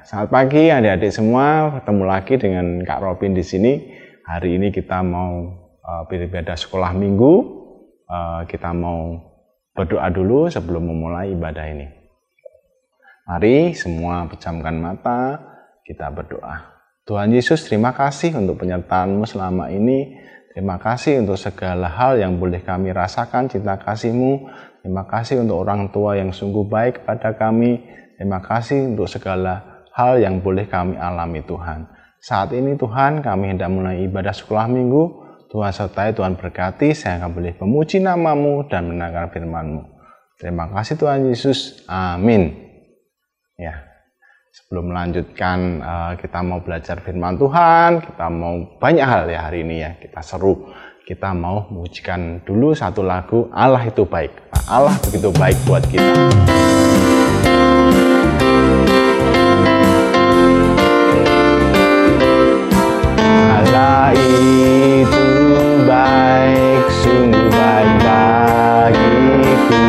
Selamat pagi adik-adik semua, ketemu lagi dengan Kak Robin di sini. Hari ini kita mau beribadah sekolah minggu. Kita mau berdoa dulu sebelum memulai ibadah ini. Mari semua pejamkan mata, kita berdoa. Tuhan Yesus, terima kasih untuk penyertaan-Mu selama ini. Terima kasih untuk segala hal yang boleh kami rasakan cinta kasih-Mu. Terima kasih untuk orang tua yang sungguh baik kepada kami. Terima kasih untuk segala hal yang boleh kami alami Tuhan. Saat ini Tuhan, kami hendak mulai ibadah sekolah minggu. Tuhan sertai, Tuhan berkati, saya akan boleh memuji nama-Mu dan mendengar firman-Mu. Terima kasih Tuhan Yesus. Amin. Ya, sebelum melanjutkan kita mau belajar firman Tuhan, kita mau banyak hal ya hari ini ya, kita seru. Kita mau memujikan dulu satu lagu, Allah itu baik. Allah begitu baik buat kita. Allah itu baik, sungguh baik bagiku.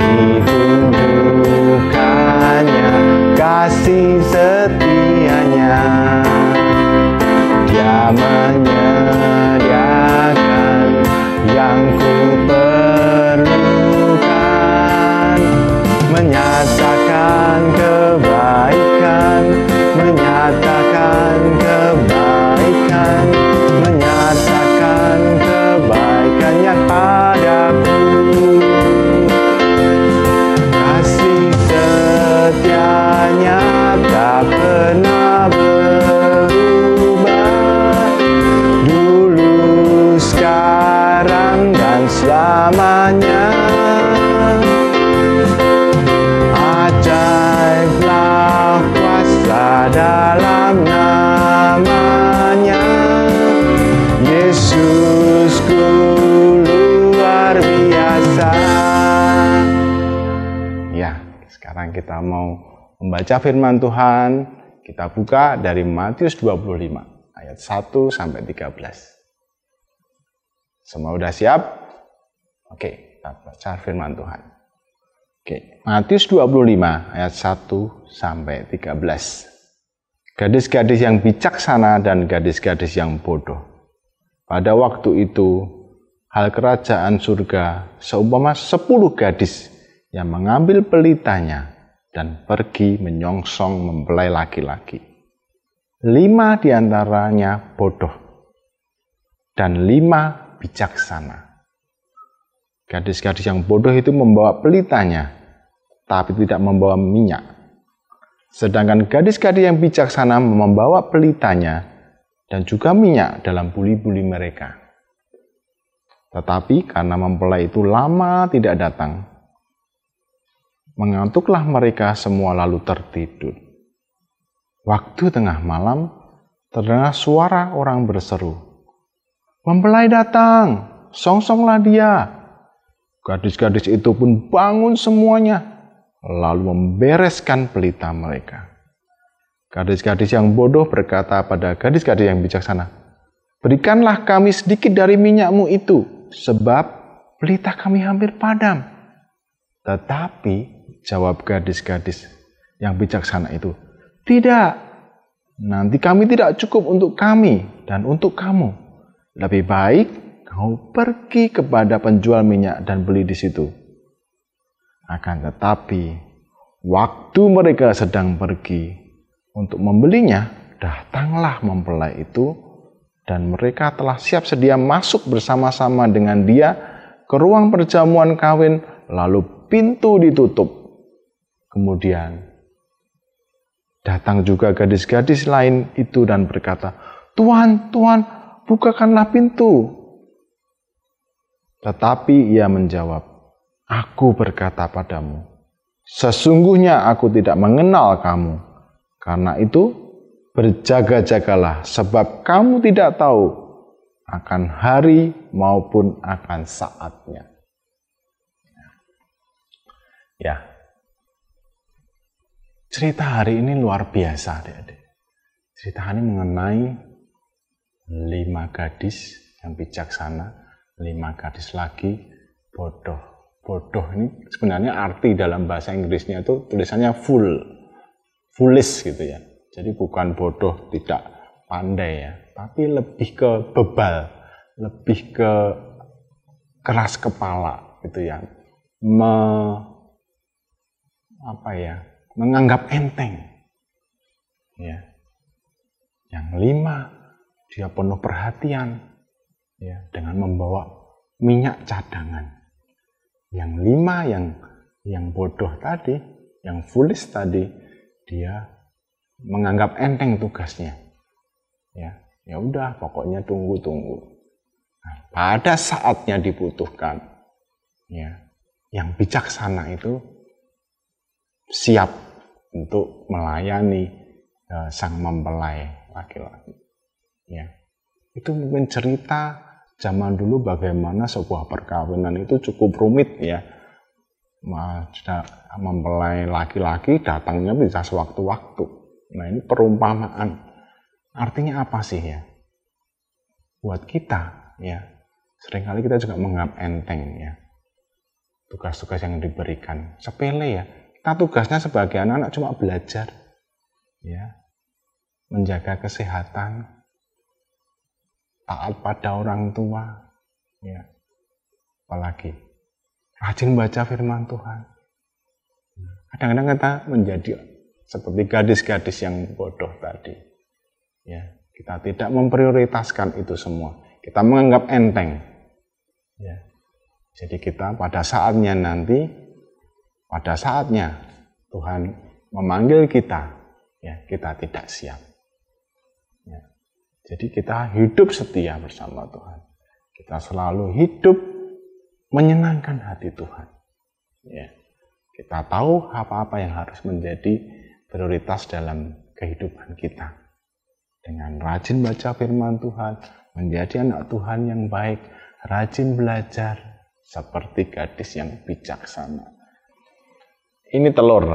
Ditunjukkannya kasih setianya. Dia menyediakan yang ku perlukan, menyatakan kebaikan, menyatakan kebaikan, menyatakan kebaikannya padaku. Kasih setianya tak pernah berubah, dulu, sekarang, dan selamanya. Ajaiblah kuasa dalam namanya, Yesusku luar biasa. Ya, sekarang kita mau membaca firman Tuhan. Kita buka dari Matius 25 ayat 1 sampai 13. Semua udah siap? Oke, kita baca firman Tuhan. Oke, Matius 25 ayat 1 sampai 13. Gadis-gadis yang bijaksana dan gadis-gadis yang bodoh. Pada waktu itu, hal kerajaan surga seumpama 10 gadis yang mengambil pelitanya dan pergi menyongsong mempelai laki-laki. 5 diantaranya bodoh dan 5 bijaksana. Gadis-gadis yang bodoh itu membawa pelitanya, tapi tidak membawa minyak. Sedangkan gadis-gadis yang bijaksana membawa pelitanya dan juga minyak dalam buli-buli mereka. Tetapi karena mempelai itu lama tidak datang, mengantuklah mereka semua lalu tertidur. Waktu tengah malam, terdengar suara orang berseru, "Mempelai datang, songsonglah dia." Gadis-gadis itu pun bangun semuanya, lalu membereskan pelita mereka. Gadis-gadis yang bodoh berkata pada gadis-gadis yang bijaksana, "Berikanlah kami sedikit dari minyakmu itu, sebab pelita kami hampir padam." Tetapi jawab gadis-gadis yang bijaksana itu, "Tidak, nanti kami tidak cukup untuk kami dan untuk kamu. Lebih baik kau pergi kepada penjual minyak dan beli di situ." Akan tetapi, waktu mereka sedang pergi untuk membelinya, datanglah mempelai itu, dan mereka telah siap sedia masuk bersama-sama dengan dia ke ruang perjamuan kawin, lalu pintu ditutup. Kemudian datang juga gadis-gadis lain itu dan berkata, "Tuhan, Tuhan, bukakanlah pintu." Tetapi ia menjawab, "Aku berkata padamu, sesungguhnya aku tidak mengenal kamu. Karena itu, berjaga-jagalah, sebab kamu tidak tahu akan hari maupun akan saatnya." Ya, cerita hari ini luar biasa, adik-adik. Cerita ini mengenai 5 gadis yang bijaksana, 5 gadis lagi bodoh. Bodoh ini sebenarnya arti dalam bahasa Inggrisnya itu tulisannya fool. foolish gitu ya. Jadi bukan bodoh tidak pandai ya, tapi lebih ke bebal, lebih ke keras kepala gitu ya. Menganggap enteng. Ya. Yang 5 dia penuh perhatian ya dengan membawa minyak cadangan. Yang 5 yang bodoh tadi, yang foolish tadi, dia menganggap enteng tugasnya. Ya udah, pokoknya tunggu. Nah, pada saatnya dibutuhkan, ya, yang bijaksana itu siap untuk melayani sang mempelai laki-laki. Ya, itu mungkin cerita zaman dulu bagaimana sebuah perkawinan itu cukup rumit ya. Mempelai laki-laki datangnya bisa sewaktu-waktu. Nah, ini perumpamaan. Artinya apa sih ya? Buat kita ya, seringkali kita juga menganggap enteng ya tugas-tugas yang diberikan. Sepele ya. Kita tugasnya sebagai anak-anak cuma belajar ya, menjaga kesehatan, taat pada orang tua ya. Apalagi rajin baca firman Tuhan. Kadang-kadang kita menjadi seperti gadis-gadis yang bodoh tadi. Ya, kita tidak memprioritaskan itu semua. Kita menganggap enteng. Ya. Jadi kita pada saatnya Tuhan memanggil kita, ya, kita tidak siap. Ya. Jadi kita hidup setia bersama Tuhan. Kita selalu hidup menyenangkan hati Tuhan. Ya. Kita tahu apa-apa yang harus menjadi prioritas dalam kehidupan kita. Dengan rajin baca firman Tuhan, menjadi anak Tuhan yang baik, rajin belajar, seperti gadis yang bijaksana. Ini telur.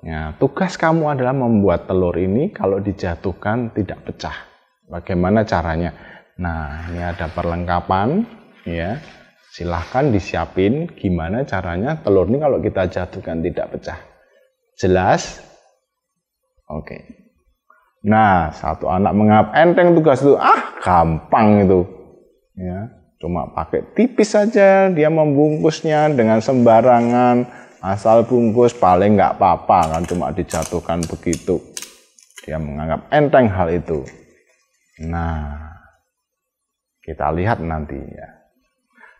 Ya, tugas kamu adalah membuat telur ini kalau dijatuhkan tidak pecah. Bagaimana caranya? Nah, ini ada perlengkapan, ya. Silahkan disiapin gimana caranya telur ini kalau kita jatuhkan tidak pecah. Jelas? Oke. Nah, satu anak menganggap enteng tugas itu. Gampang itu. Ya, cuma pakai tipis saja dia membungkusnya dengan sembarangan. Asal bungkus paling nggak apa-apa kan, cuma dijatuhkan begitu. Dia menganggap enteng hal itu. Nah, kita lihat nanti ya.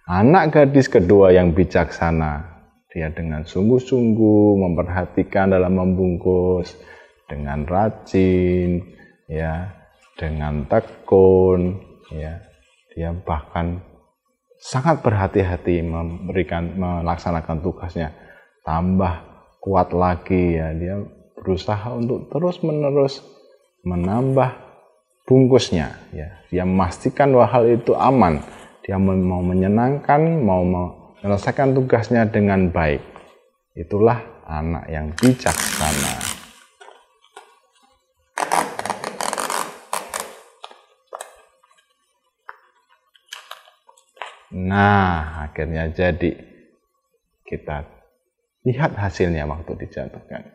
Anak gadis kedua yang bijaksana, dia dengan sungguh-sungguh memperhatikan dalam membungkus, dengan rajin, ya, dengan tekun, ya, dia bahkan sangat berhati-hati melaksanakan tugasnya. Tambah kuat lagi ya, dia berusaha untuk terus-menerus menambah bungkusnya, ya, dia memastikan bahwa hal itu aman. Dia mau menyenangkan, mau menyelesaikan tugasnya dengan baik. Itulah anak yang bijaksana. Nah, akhirnya jadi. Kita lihat hasilnya waktu dijatuhkan.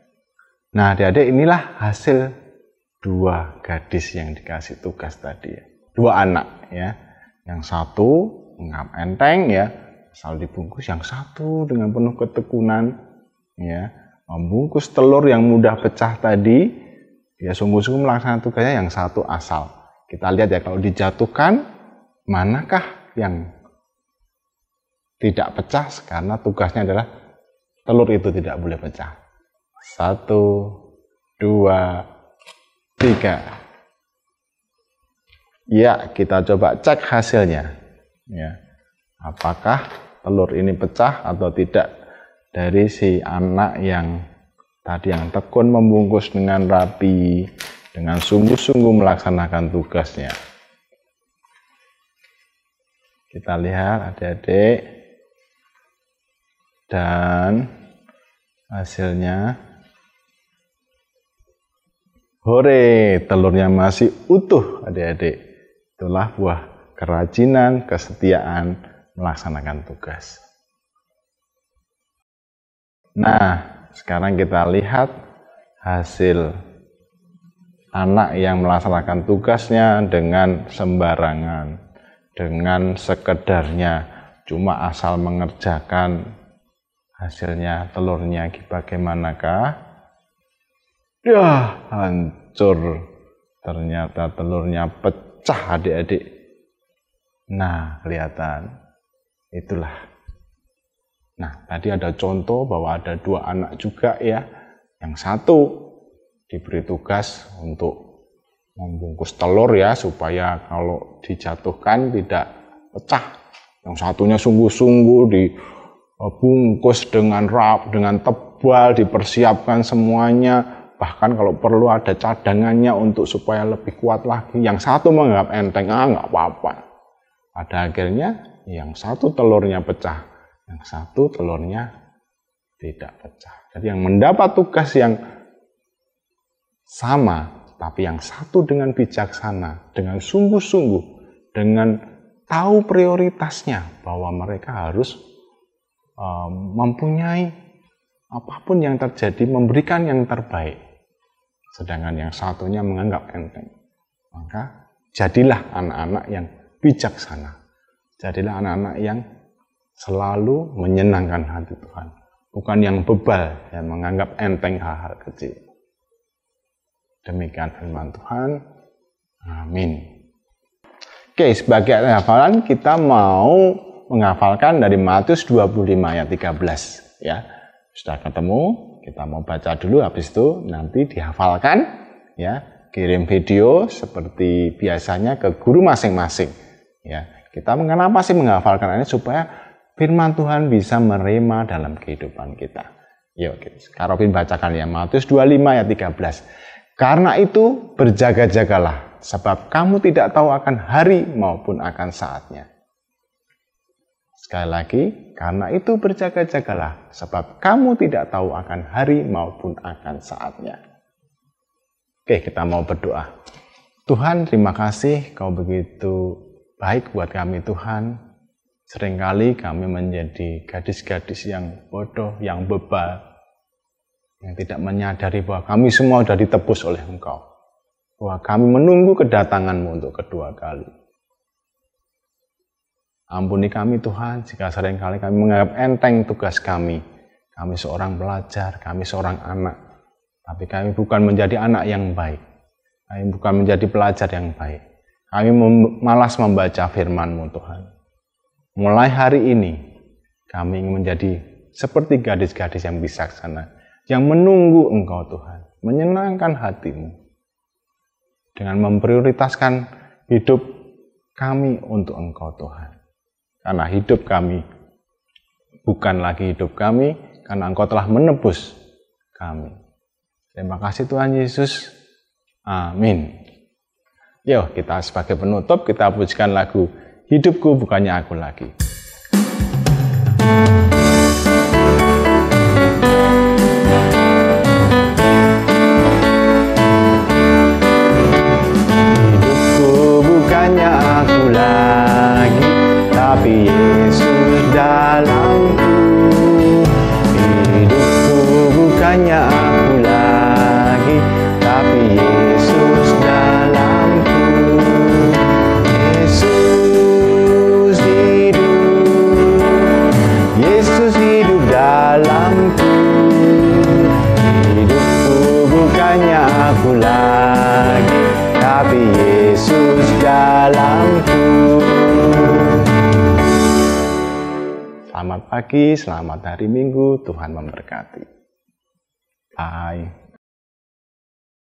Nah, adik-adik, inilah hasil 2 gadis yang dikasih tugas tadi. 2 anak ya. Yang satu menganggap enteng ya, asal dibungkus. Yang satu dengan penuh ketekunan ya, membungkus telur yang mudah pecah tadi. Dia sungguh-sungguh melaksanakan tugasnya. Yang satu asal. Kita lihat ya, kalau dijatuhkan manakah yang tidak pecah, karena tugasnya adalah telur itu tidak boleh pecah. 1, 2, 3. Ya, kita coba cek hasilnya. Ya, apakah telur ini pecah atau tidak dari si anak yang tadi yang tekun membungkus dengan rapi, dengan sungguh-sungguh melaksanakan tugasnya. Kita lihat adik-adik, dan hasilnya, hore, telurnya masih utuh adik-adik. Itulah buah kerajinan, kesetiaan melaksanakan tugas. Nah, sekarang kita lihat hasil Anak yang melaksanakan tugasnya dengan sembarangan, dengan sekedarnya, cuma asal mengerjakan, hasilnya telurnya bagaimanakah? Ya, hancur. Ternyata telurnya pecah adik-adik. Nah, kelihatan. Itulah. Nah, tadi ada contoh bahwa ada 2 anak juga ya. Yang satu diberi tugas untuk membungkus telur ya, supaya kalau dijatuhkan tidak pecah. Yang satunya sungguh-sungguh dibungkus dengan dengan tebal, dipersiapkan semuanya. Bahkan kalau perlu ada cadangannya untuk supaya lebih kuat lagi. Yang satu menganggap enteng, nggak apa-apa. Pada akhirnya yang satu telurnya pecah, yang satu telurnya tidak pecah. Jadi yang mendapat tugas yang sama, tapi yang satu dengan bijaksana, dengan sungguh-sungguh, dengan tahu prioritasnya bahwa mereka harus mempunyai apapun yang terjadi, memberikan yang terbaik. Sedangkan yang satunya menganggap enteng. Maka jadilah anak-anak yang bijaksana. Jadilah anak-anak yang selalu menyenangkan hati Tuhan. Bukan yang bebal, yang menganggap enteng hal-hal kecil. Demikian firman Tuhan. Amin. Oke, sebagai hafalan kita mau menghafalkan dari Matius 25 ayat 13. Ya, sudah ketemu? Kita mau baca dulu, habis itu nanti dihafalkan. Ya, kirim video seperti biasanya ke guru masing-masing. Ya, kita kenapa sih menghafalkan ini? Supaya firman Tuhan bisa merema dalam kehidupan kita. Yuk, sekarang bacakan ya, Matius 25 ayat 13. Karena itu berjaga-jagalah, sebab kamu tidak tahu akan hari maupun akan saatnya. Sekali lagi, karena itu berjaga-jagalah, sebab kamu tidak tahu akan hari maupun akan saatnya. Oke, kita mau berdoa. Tuhan, terima kasih Kau begitu baik buat kami Tuhan. Seringkali kami menjadi gadis-gadis yang bodoh, yang bebal, yang tidak menyadari bahwa kami semua sudah ditebus oleh Engkau. Bahwa kami menunggu kedatangan-Mu untuk kedua kali. Ampuni kami Tuhan, jika seringkali kami menganggap enteng tugas kami. Kami seorang pelajar, kami seorang anak. Tapi kami bukan menjadi anak yang baik. Kami bukan menjadi pelajar yang baik. Kami malas membaca firman-Mu Tuhan. Mulai hari ini, kami ingin menjadi seperti gadis-gadis yang bijaksana, yang menunggu Engkau Tuhan, menyenangkan hati-Mu, dengan memprioritaskan hidup kami untuk Engkau Tuhan. Karena hidup kami bukan lagi hidup kami, karena Engkau telah menebus kami. Terima kasih Tuhan Yesus. Amin. Yuk kita sebagai penutup, kita pujikan lagu Hidupku Bukannya Aku Lagi. Tapi Yesus dalamku, hidupku bukannya aku lagi, tapi Yesus dalamku. Yesus hidup dalamku, hidupku bukannya aku lagi, tapi Yesus dalamku. Selamat pagi, selamat hari Minggu, Tuhan memberkati. Bye.